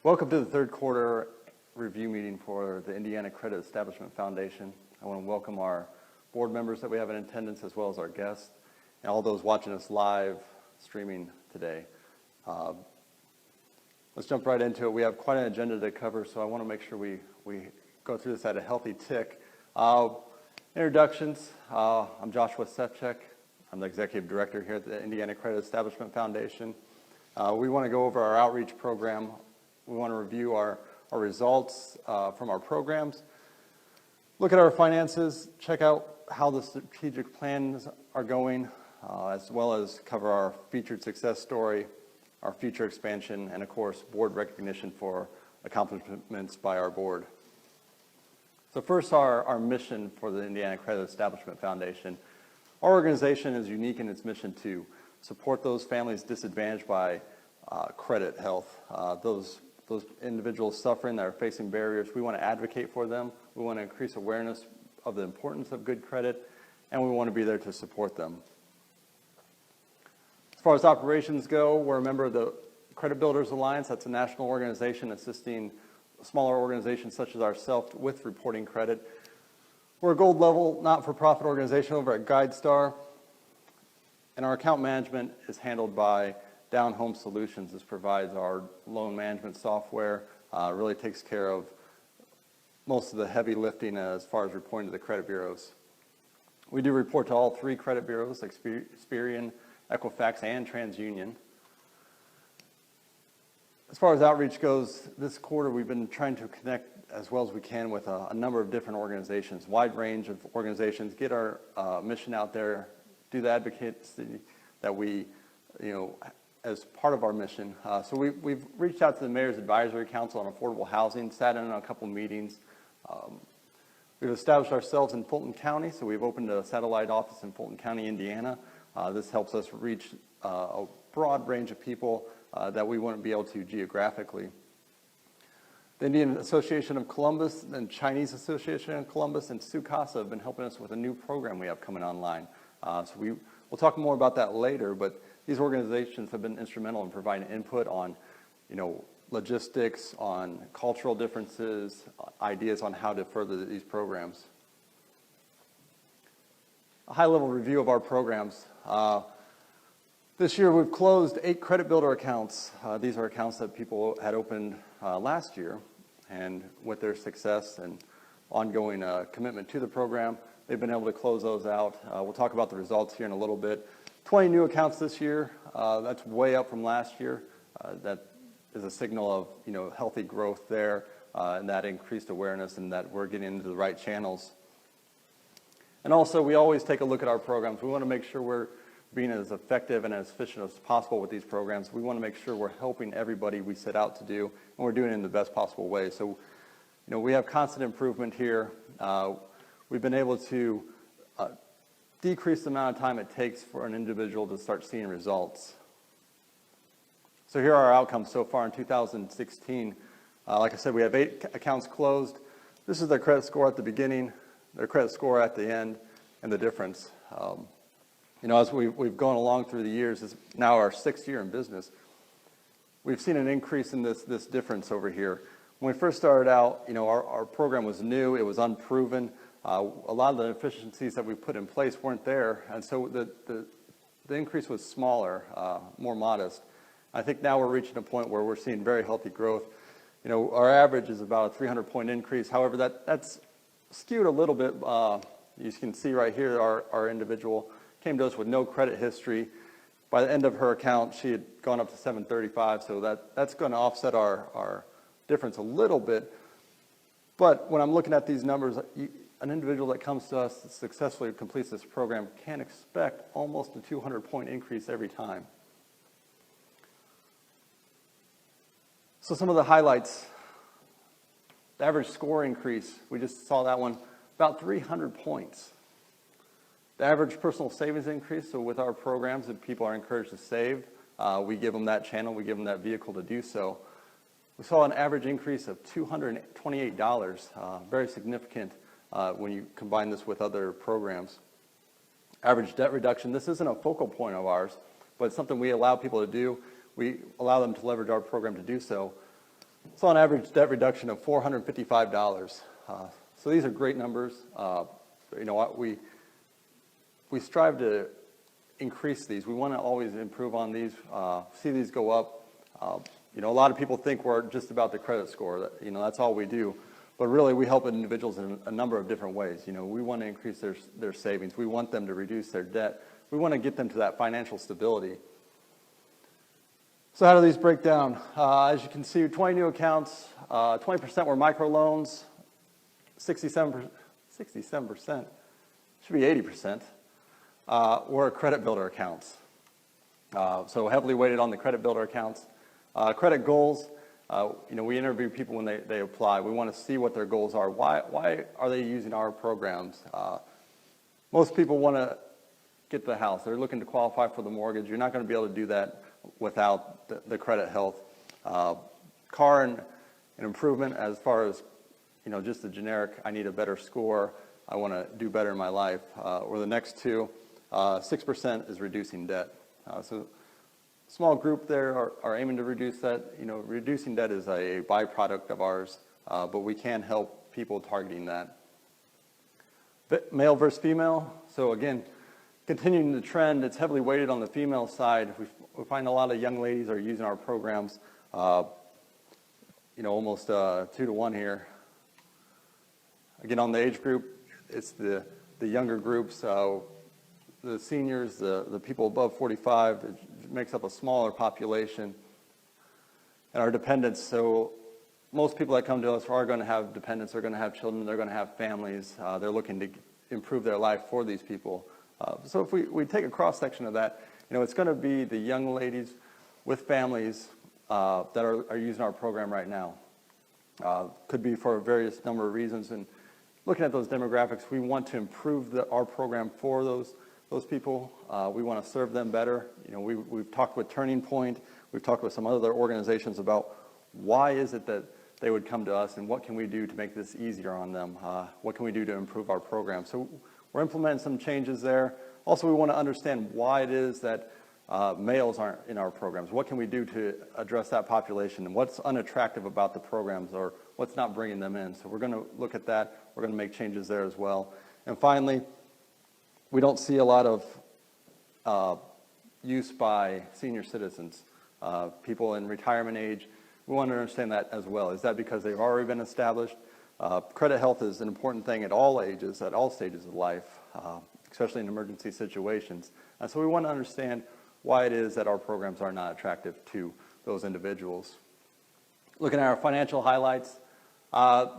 Welcome to the third quarter review meeting for the Indiana Credit Establishment Foundation. I want to welcome our board members that we have in attendance, as well as our guests, and all those watching us live streaming today. Let's jump right into it. We have quite an agenda to cover, so I want to make sure we go through this at a healthy tick. Introductions. I'm Joshua Sefcik. I'm the Executive Director here at the Indiana Credit Establishment Foundation. We want to go over our outreach program. We want to review our results from our programs, look at our finances, check out how the strategic plans are going, as well as cover our featured success story, our future expansion, and of course, board recognition for accomplishments by our board. So first, our mission for the Indiana Credit Establishment Foundation. Our organization is unique in its mission to support those families disadvantaged by credit health, those individuals suffering that are facing barriers. We want to advocate for them. We want to increase awareness of the importance of good credit, and we want to be there to support them. As far as operations go, we're a member of the Credit Builders Alliance. That's a national organization assisting smaller organizations such as ourselves with reporting credit. We're a gold level not-for-profit organization over at GuideStar, and our account management is handled by Down Home Solutions. This provides our loan management software, really takes care of most of the heavy lifting as far as reporting to the credit bureaus. We do report to all three credit bureaus, Experian, Equifax, and TransUnion. As far as outreach goes, this quarter we've been trying to connect as well as we can with a number of different organizations, wide range of organizations, get our mission out there, do the advocacy that we, as part of our mission. So we've reached out to the Mayor's Advisory Council on Affordable Housing, sat in on a couple meetings. We've established ourselves in Fulton County, so we've opened a satellite office in Fulton County, Indiana. This helps us reach a broad range of people that we wouldn't be able to geographically. The Indian Association of Columbus and Chinese Association of Columbus and SUCASA have been helping us with a new program we have coming online. So we'll talk more about that later, but these organizations have been instrumental in providing input on, logistics, on cultural differences, ideas on how to further these programs. A high-level review of our programs. This year we've closed 8 credit builder accounts. These are accounts that people had opened last year, and with their success and ongoing commitment to the program, they've been able to close those out. We'll talk about the results here in a little bit. 20 new accounts this year. That's way up from last year. That is a signal of healthy growth there, and that increased awareness, and that we're getting into the right channels. And also, we always take a look at our programs. We want to make sure we're being as effective and as efficient as possible with these programs. We want to make sure we're helping everybody we set out to do, and we're doing it in the best possible way. So, we have constant improvement here. We've been able to decrease the amount of time it takes for an individual to start seeing results. So here are our outcomes so far in 2016. Like I said, we have 8 accounts closed. This is their credit score at the beginning, their credit score at the end, and the difference. As we've gone along through the years, this is now our 6th year in business, we've seen an increase in this difference over here. When we first started out, our program was new, it was unproven. A lot of the efficiencies that we put in place weren't there, and so the increase was smaller, more modest. I think now we're reaching a point where we're seeing very healthy growth. Our average is about a 300-point increase. However, that's skewed a little bit. You can see right here, our individual came to us with no credit history. By the end of her account, she had gone up to 735, so that's going to offset our difference a little bit. But when I'm looking at these numbers, an individual that comes to us that successfully completes this program can expect almost a 200-point increase every time. So some of the highlights. The average score increase, we just saw that one, about 300 points. The average personal savings increase, so with our programs, if people are encouraged to save, we give them that channel, we give them that vehicle to do so. We saw an average increase of $228, very significant when you combine this with other programs. Average debt reduction, this isn't a focal point of ours, but it's something we allow people to do. We allow them to leverage our program to do so. saw an average debt reduction of $455. So these are great numbers. You know what, we strive to increase these. We want to always improve on these, see these go up. You know, a lot of people think we're just about the credit score. You know, that's all we do. But really, we help individuals in a number of different ways. You know, we want to increase their savings. We want them to reduce their debt. We want to get them to that financial stability. So how do these break down? As you can see, 20 new accounts, 20% were microloans, 67%, should be 80%, were credit builder accounts. So heavily weighted on the credit builder accounts. Credit goals, you know, we interview people when they apply. We want to see what their goals are. Why are they using our programs? Most people want to get the house. They're looking to qualify for the mortgage. You're not going to be able to do that without the credit health. Car and improvement as far as, you know, just the generic, I need a better score, I want to do better in my life. Or the next two, 6% is reducing debt. So small group there are aiming to reduce that. You know, reducing debt is a byproduct of ours, but we can help people targeting that. Male versus female. So again, continuing the trend, it's heavily weighted on the female side. We find a lot of young ladies are using our programs, you know, almost 2 to 1 here. Again, on the age group, it's the younger groups, the seniors, the people above 45, it makes up a smaller population. And our dependents, so most people that come to us are going to have dependents, they're going to have children, they're going to have families, they're looking to improve their life for these people. So if we take a cross-section of that, you know, it's going to be the young ladies with families that are using our program right now. Could be for various number of reasons. And looking at those demographics, we want to improve our program for those people. We want to serve them better. You know, we've talked with Turning Point. We've talked with some other organizations about why is it that they would come to us and what can we do to make this easier on them? What can we do to improve our program? So we're implementing some changes there. Also, we want to understand why it is that males aren't in our programs. What can we do to address that population? And what's unattractive about the programs or what's not bringing them in? So we're going to look at that. We're going to make changes there as well. And finally, we don't see a lot of use by senior citizens, people in retirement age. We want to understand that as well. Is that because they've already been established? Credit health is an important thing at all ages, at all stages of life, especially in emergency situations. And so we want to understand why it is that our programs are not attractive to those individuals. Looking at our financial highlights,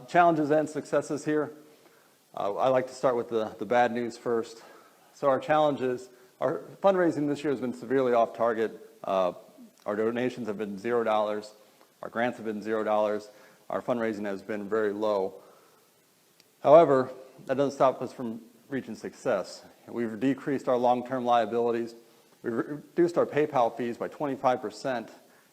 challenges and successes here. I like to start with the bad news first. So our challenges, our fundraising this year has been severely off target. Our donations have been $0. Our grants have been $0. Our fundraising has been very low. However, that doesn't stop us from reaching success. We've decreased our long-term liabilities. We've reduced our PayPal fees by 25%,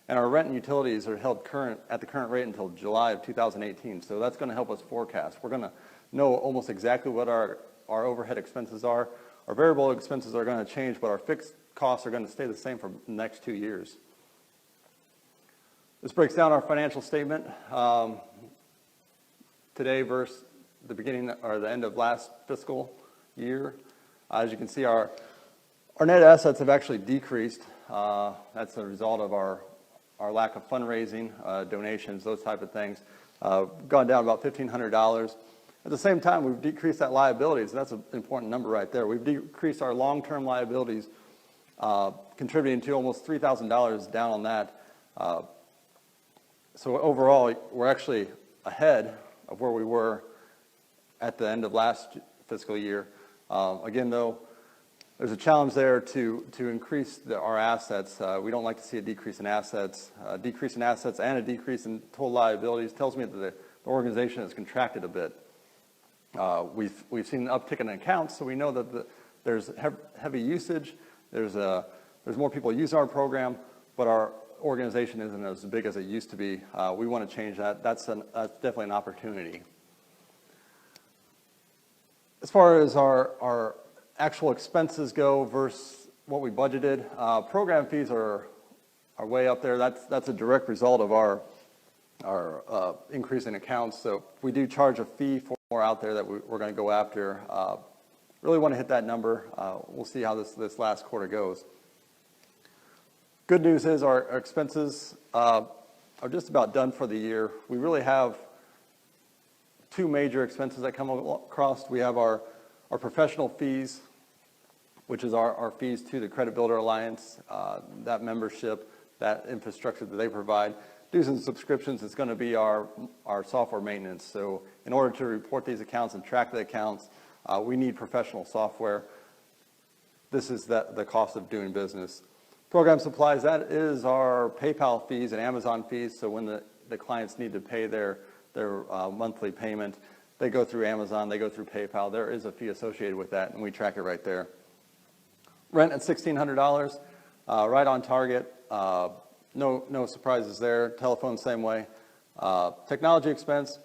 and our rent and utilities are held at the current rate until July of 2018. So that's going to help us forecast. We're going to know almost exactly what our overhead expenses are. Our variable expenses are going to change, but our fixed costs are going to stay the same for the next 2 years. This breaks down our financial statement today versus the beginning or the end of last fiscal year. As you can see, our net assets have actually decreased. That's a result of our lack of fundraising, donations, those type of things. Gone down about $1,500. At the same time, we've decreased that liabilities. That's an important number right there. We've decreased our long-term liabilities, contributing to almost $3,000 down on that. So overall, we're actually ahead of where we were at the end of last fiscal year. Again, though, there's a challenge there to increase our assets. We don't like to see a decrease in assets. A decrease in assets and a decrease in total liabilities tells me that the organization has contracted a bit. We've seen an uptick in accounts, so we know that there's heavy usage. There's more people using our program, but our organization isn't as big as it used to be. We want to change that. That's definitely an opportunity. As far as our actual expenses go versus what we budgeted, program fees are way up there. That's a direct result of our increase in accounts. So we do charge a fee for more out there that we're going to go after. Really want to hit that number. We'll see how this last quarter goes. Good news is our expenses are just about done for the year. We really have two major expenses that come across. We have our professional fees, which is our fees to the Credit Builder Alliance, that membership, that infrastructure that they provide. Dues and subscriptions is going to be our software maintenance. So in order to report these accounts and track the accounts, we need professional software. This is the cost of doing business. Program supplies, that is our PayPal fees and Amazon fees. So when the clients need to pay their monthly payment, they go through Amazon, they go through PayPal. There is a fee associated with that, and we track it right there. Rent at $1,600, right on target. No surprises there. Telephone, same way. Technology expense,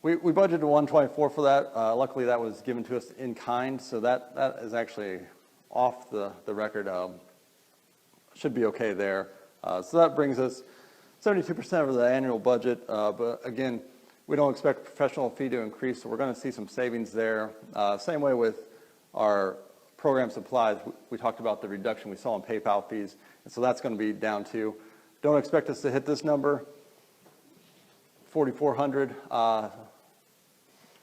we budgeted $124 for that. Luckily, that was given to us in kind, so that is actually off the record. Should be okay there. So that brings us 72% of the annual budget, but again, we don't expect professional fee to increase, so we're going to see some savings there. Same way with our program supplies. We talked about the reduction we saw in PayPal fees, and so that's going to be down too. Don't expect us to hit this number, 4,400.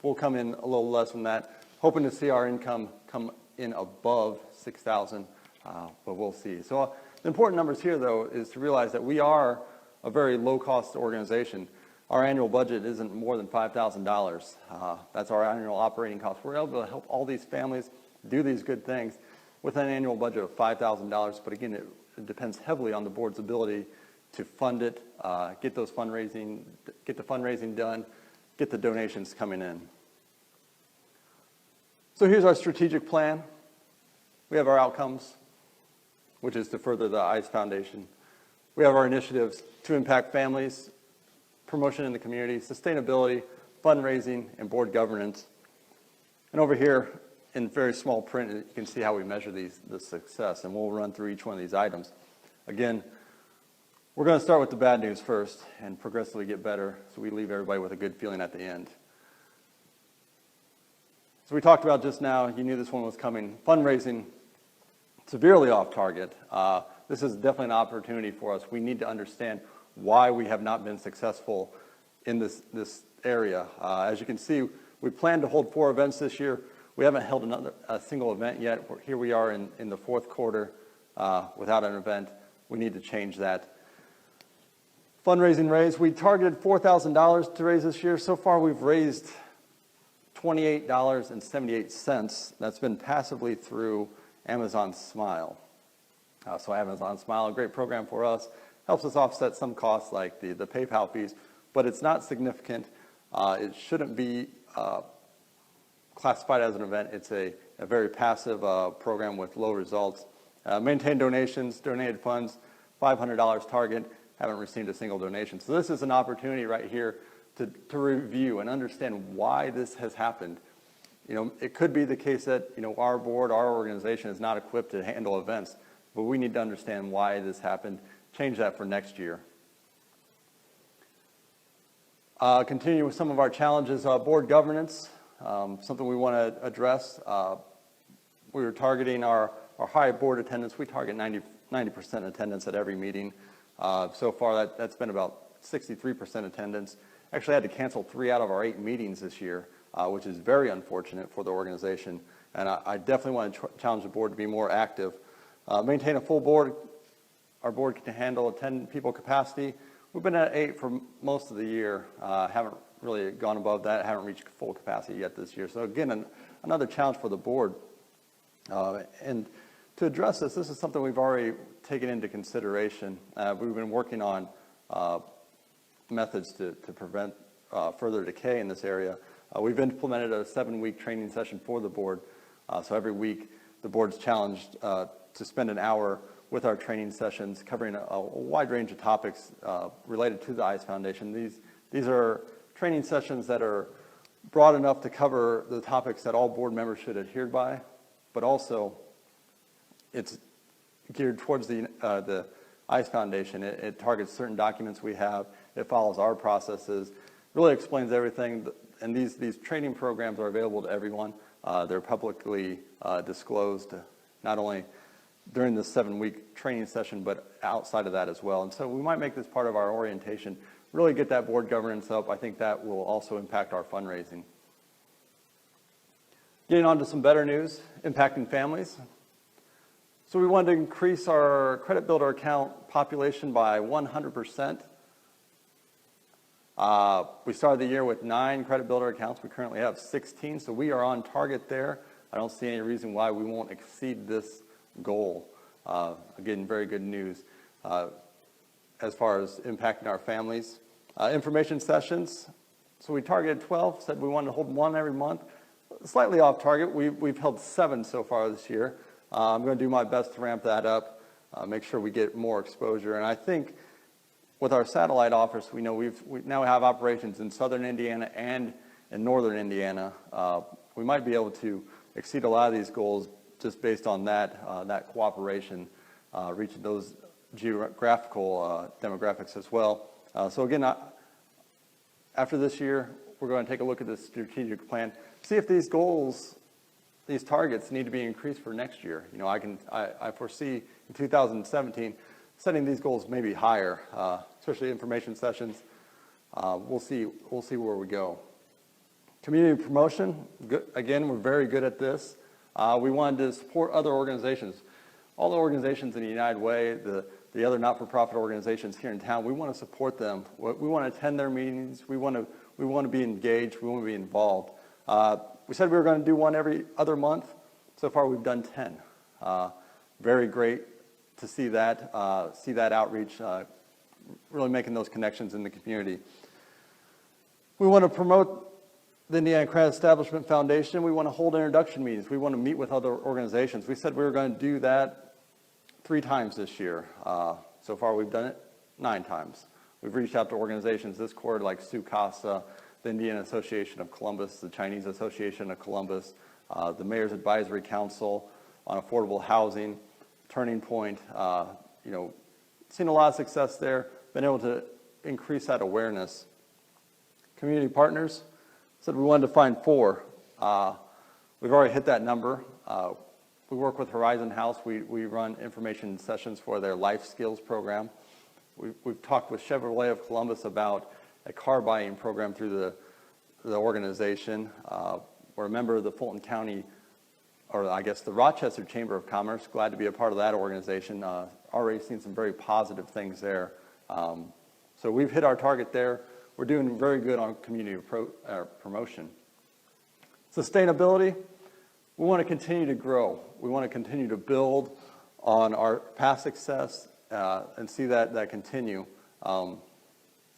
We'll come in a little less than that. Hoping to see our income come in above 6,000, but we'll see. So the important numbers here, though, is to realize that we are a very low-cost organization. Our annual budget isn't more than $5,000. That's our annual operating cost. We're able to help all these families do these good things with an annual budget of $5,000. But again, it depends heavily on the board's ability to fund it, get the fundraising done, get the donations coming in. So here's our strategic plan. We have our outcomes, which is to further the ICE Foundation. We have our initiatives to impact families, promotion in the community, sustainability, fundraising, and board governance. And over here, in very small print, you can see how we measure the success, and we'll run through each one of these items. Again, we're going to start with the bad news first and progressively get better so we leave everybody with a good feeling at the end. So we talked about just now, you knew this one was coming, fundraising, severely off target. This is definitely an opportunity for us. We need to understand why we have not been successful in this area. As you can see, we plan to hold 4 events this year. We haven't held a single event yet. Here we are in the 4th quarter without an event. We need to change that. Fundraising raise, we targeted $4,000 to raise this year. So far, we've raised $28.78. That's been passively through Amazon Smile. So Amazon Smile, a great program for us, helps us offset some costs like the PayPal fees, but it's not significant. It shouldn't be classified as an event. It's a very passive program with low results. Maintain donations, donated funds, $500 target, haven't received a single donation. So this is an opportunity right here to review and understand why this has happened. You know, it could be the case that, you know, our board, our organization is not equipped to handle events, but we need to understand why this happened, change that for next year. Continue with some of our challenges, board governance, something we want to address. We were targeting our high board attendance. We target 90% attendance at every meeting. So far, that's been about 63% attendance. Actually, I had to cancel 3 out of our 8 meetings this year, which is very unfortunate for the organization. And I definitely want to challenge the board to be more active. Maintain a full board. Our board can handle a 10-people capacity. We've been at 8 for most of the year. Haven't really gone above that. Haven't reached full capacity yet this year. So again, another challenge for the board. And to address this is something we've already taken into consideration. We've been working on methods to prevent further decay in this area. We've implemented a 7-week training session for the board. So every week, the board's challenged to spend an hour with our training sessions covering a wide range of topics related to the ICE Foundation. These are training sessions that are broad enough to cover the topics that all board members should adhere by, but also it's geared towards the ICE Foundation. It targets certain documents we have. It follows our processes. Really explains everything. And these training programs are available to everyone. They're publicly disclosed, not only during the 7-week training session, but outside of that as well. And so we might make this part of our orientation, really get that board governance up. I think that will also impact our fundraising. Getting on to some better news, impacting families. So we wanted to increase our credit builder account population by 100%. We started the year with 9 credit builder accounts. We currently have 16, so we are on target there. I don't see any reason why we won't exceed this goal. Again, very good news as far as impacting our families. Information sessions. So we targeted 12, said we wanted to hold 1 every month. Slightly off target. We've held 7 so far this year. I'm going to do my best to ramp that up, make sure we get more exposure. And I think with our satellite office, we know we now have operations in southern Indiana and in northern Indiana. We might be able to exceed a lot of these goals just based on that cooperation, reaching those geographical demographics as well. So again, after this year, we're going to take a look at this strategic plan, see if these goals, these targets need to be increased for next year. You know, I foresee in 2017 setting these goals maybe higher, especially information sessions. We'll see where we go. Community promotion, again, we're very good at this. We wanted to support other organizations. All the organizations in the United Way, the other not-for-profit organizations here in town, we want to support them. We want to attend their meetings. We want to be engaged. We want to be involved. We said we were going to do 1 every other month. So far, we've done 10. Very great to see that outreach, really making those connections in the community. We want to promote the Indiana Credit Establishment Foundation. We want to hold introduction meetings. We want to meet with other organizations. We said we were going to do that 3 times this year. So far, we've done it 9 times. We've reached out to organizations this quarter like SUCASA, the Indiana Association of Columbus, the Chinese Association of Columbus, the Mayor's Advisory Council on Affordable Housing, Turning Point. You know, seen a lot of success there, been able to increase that awareness. Community partners, said we wanted to find 4. We've already hit that number. We work with Horizon House. We run information sessions for their life skills program. We've talked with Chevrolet of Columbus about a car buying program through the organization. We're a member of the Fulton County, or I guess the Rochester Chamber of Commerce. Glad to be a part of that organization. Already seen some very positive things there. So we've hit our target there. We're doing very good on community promotion. Sustainability, we want to continue to grow. We want to continue to build on our past success and see that continue.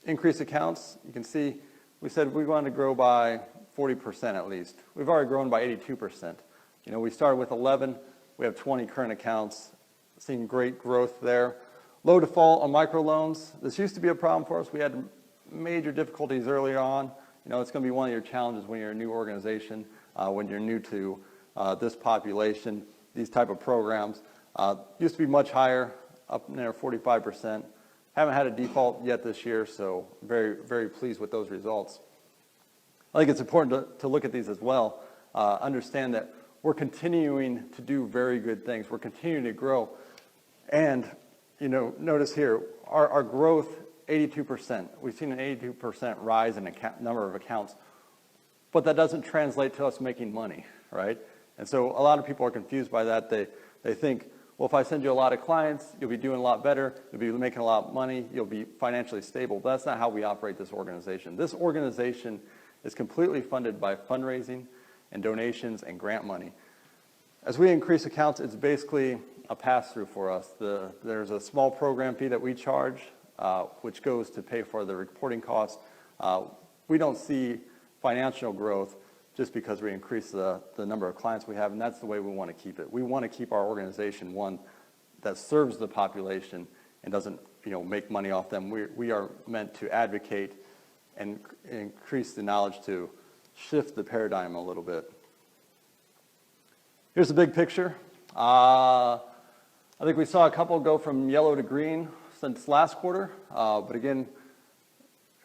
Increase accounts, you can see we said we wanted to grow by 40% at least. We've already grown by 82%. You know, we started with 11, we have 20 current accounts, seeing great growth there. Low default on microloans. This used to be a problem for us. We had major difficulties early on. You know, it's going to be one of your challenges when you're a new organization, when you're new to this population, these type of programs. Used to be much higher, up near 45%. Haven't had a default yet this year, so very, very pleased with those results. I think it's important to look at these as well. Understand that we're continuing to do very good things. We're continuing to grow. And, you know, notice here, our growth, 82%. We've seen an 82% rise in number of accounts. But that doesn't translate to us making money, right? And so a lot of people are confused by that. They think, well, if I send you a lot of clients, you'll be doing a lot better, you'll be making a lot of money, you'll be financially stable. But that's not how we operate this organization. This organization is completely funded by fundraising and donations and grant money. As we increase accounts, it's basically a pass-through for us. There's a small program fee that we charge, which goes to pay for the reporting costs. We don't see financial growth just because we increase the number of clients we have, and that's the way we want to keep it. We want to keep our organization one that serves the population and doesn't, you know, make money off them. We are meant to advocate and increase the knowledge to shift the paradigm a little bit. Here's the big picture. I think we saw a couple go from yellow to green. since last quarter, but again,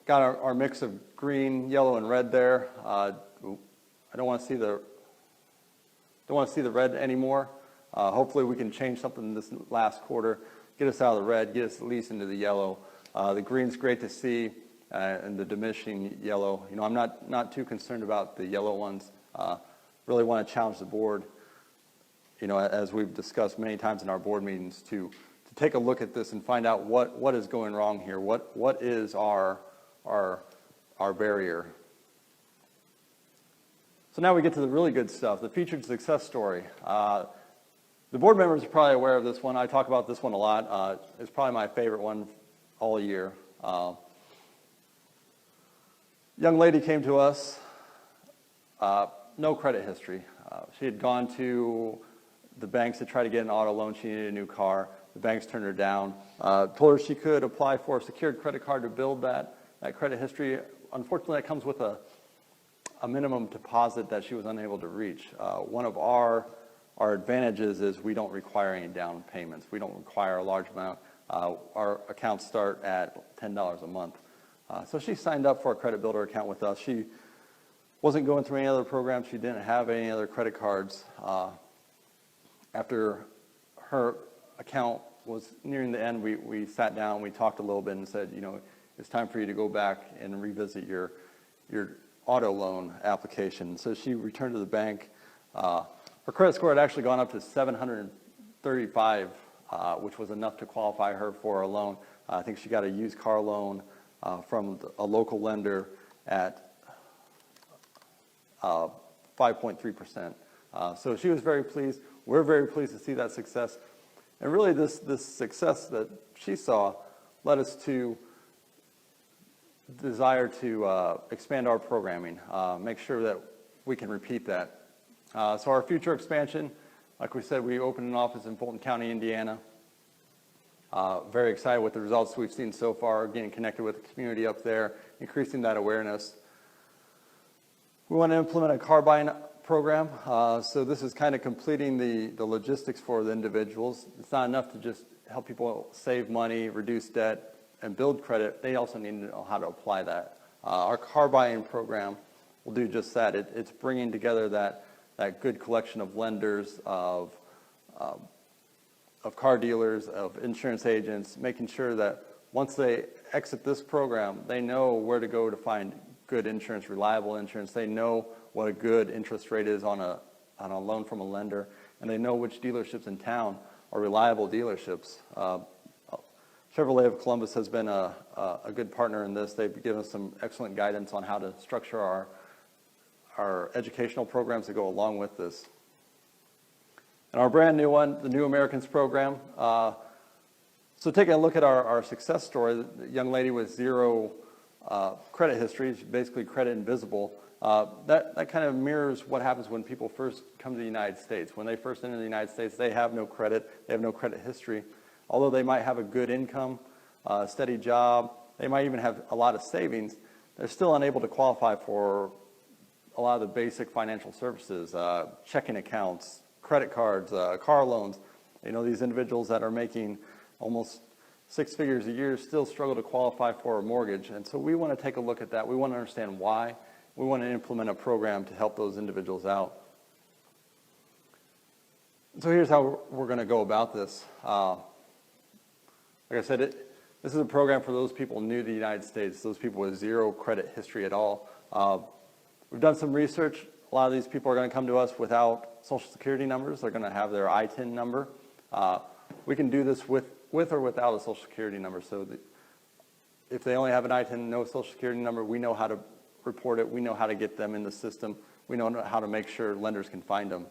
got our mix of green, yellow, and red there. I don't want to see the red anymore. Hopefully we can change something this last quarter, get us out of the red, get us at least into the yellow. The green's great to see, and the diminishing yellow. You know, I'm not too concerned about the yellow ones. Really want to challenge the board, you know, as we've discussed many times in our board meetings, to take a look at this and find out what is going wrong here. What is our barrier? So now we get to the really good stuff, the featured success story. The board members are probably aware of this one. I talk about this one a lot. It's probably my favorite one all year. Young lady came to us, no credit history. She had gone to the banks to try to get an auto loan. She needed a new car. The banks turned her down. Told her she could apply for a secured credit card to build that credit history. Unfortunately, that comes with a minimum deposit that she was unable to reach. One of our advantages is we don't require any down payments. We don't require a large amount. Our accounts start at $10 a month. So she signed up for a credit builder account with us. She wasn't going through any other programs. She didn't have any other credit cards. After her account was nearing the end, we sat down, we talked a little bit and said, you know, it's time for you to go back and revisit your auto loan application. So she returned to the bank. Her credit score had actually gone up to 735, which was enough to qualify her for a loan. I think she got a used car loan from a local lender at 5.3%. So she was very pleased. We're very pleased to see that success. And really this success that she saw led us to desire to expand our programming, make sure that we can repeat that. So our future expansion, like we said, we opened an office in Fulton County, Indiana. Very excited with the results we've seen so far, getting connected with the community up there, increasing that awareness. We want to implement a car buying program. So this is kind of completing the logistics for the individuals. It's not enough to just help people save money, reduce debt, and build credit. They also need to know how to apply that. Our car buying program will do just that. It's bringing together that good collection of lenders, of car dealers, of insurance agents, making sure that once they exit this program, they know where to go to find good insurance, reliable insurance. They know what a good interest rate is on a loan from a lender, and they know which dealerships in town are reliable dealerships. Chevrolet of Columbus has been a good partner in this. They've given us some excellent guidance on how to structure our educational programs that go along with this. And our brand new one, the New Americans program. So taking a look at our success story, the young lady with zero credit history, basically credit invisible. That kind of mirrors what happens when people first come to the United States. When they first enter the United States, they have no credit, they have no credit history. Although they might have a good income, a steady job, they might even have a lot of savings, they're still unable to qualify for a lot of the basic financial services, checking accounts, credit cards, car loans. You know, these individuals that are making almost 6 figures a year still struggle to qualify for a mortgage. And so we want to take a look at that. We want to understand why. We want to implement a program to help those individuals out. So here's how we're going to go about this. Like I said, this is a program for those people new to the United States, those people with zero credit history at all. We've done some research. A lot of these people are going to come to us without Social Security numbers. They're going to have their ITIN number. We can do this with or without a Social Security number. So if they only have an ITIN, no Social Security number, we know how to report it. We know how to get them in the system. We know how to make sure lenders can find them.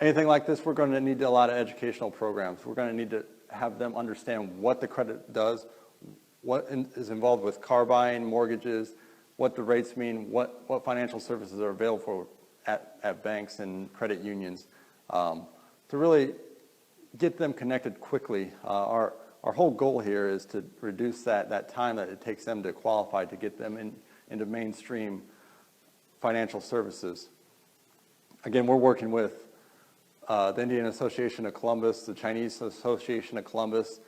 Anything like this, we're going to need a lot of educational programs. We're going to need to have them understand what the credit does, what is involved with car buying, mortgages, what the rates mean, what financial services are available at banks and credit unions, to really get them connected quickly. Our whole goal here is to reduce that time that it takes them to qualify, to get them into mainstream financial services. Again, we're working with the Indian Association of Columbus, the Chinese Association of Columbus,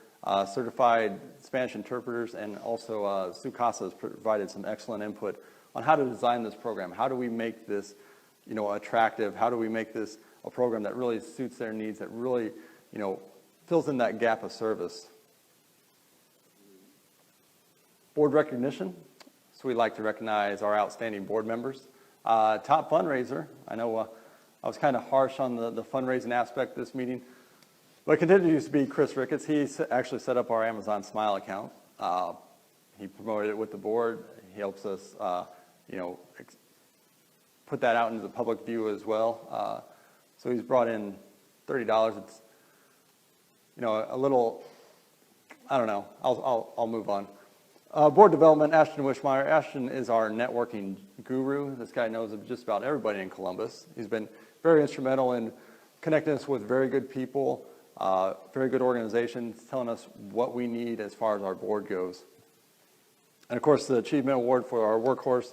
certified Spanish interpreters, and also Sue Casa has provided some excellent input on how to design this program. How do we make this, attractive? How do we make this a program that really suits their needs, that really, fills in that gap of service? Board recognition. So we'd like to recognize our outstanding board members. Top fundraiser. I know I was kind of harsh on the fundraising aspect of this meeting, but it continues to be Chris Ricketts. He actually set up our Amazon Smile account. He promoted it with the board. He helps us, put that out into the public view as well. So he's brought in $30. It's, a little, I don't know. I'll move on. Board development, Ashton Wishmeyer. Ashton is our networking guru. This guy knows of just about everybody in Columbus. He's been very instrumental in connecting us with very good people, very good organizations, telling us what we need as far as our board goes. And of course, the Achievement Award for our workhorse,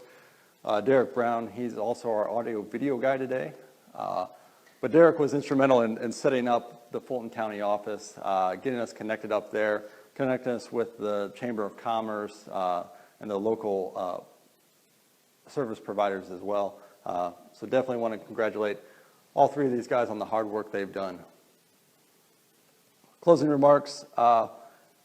Derek Brown. He's also our audio video guy today. But Derek was instrumental in setting up the Fulton County office, getting us connected up there, connecting us with the Chamber of Commerce and the local service providers as well. So definitely want to congratulate all three of these guys on the hard work they've done. Closing remarks.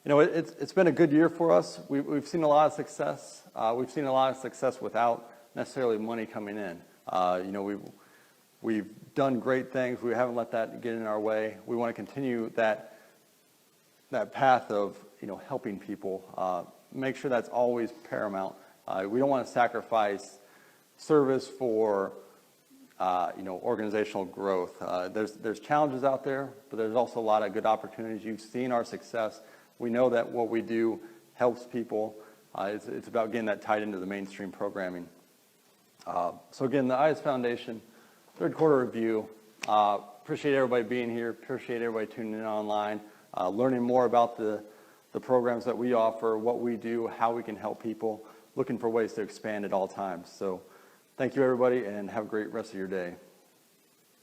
It's been a good year for us. We've seen a lot of success. We've seen a lot of success without necessarily money coming in. We've done great things. We haven't let that get in our way. We want to continue that path of helping people. Make sure that's always paramount. We don't want to sacrifice service for organizational growth. There's challenges out there, but there's also a lot of good opportunities. You've seen our success. We know that what we do helps people. It's about getting that tied into the mainstream programming. So again, the ICEF Foundation, third quarter review. Appreciate everybody being here. Appreciate everybody tuning in online, learning more about the programs that we offer, what we do, how we can help people, looking for ways to expand at all times. So thank you, everybody, and have a great rest of your day.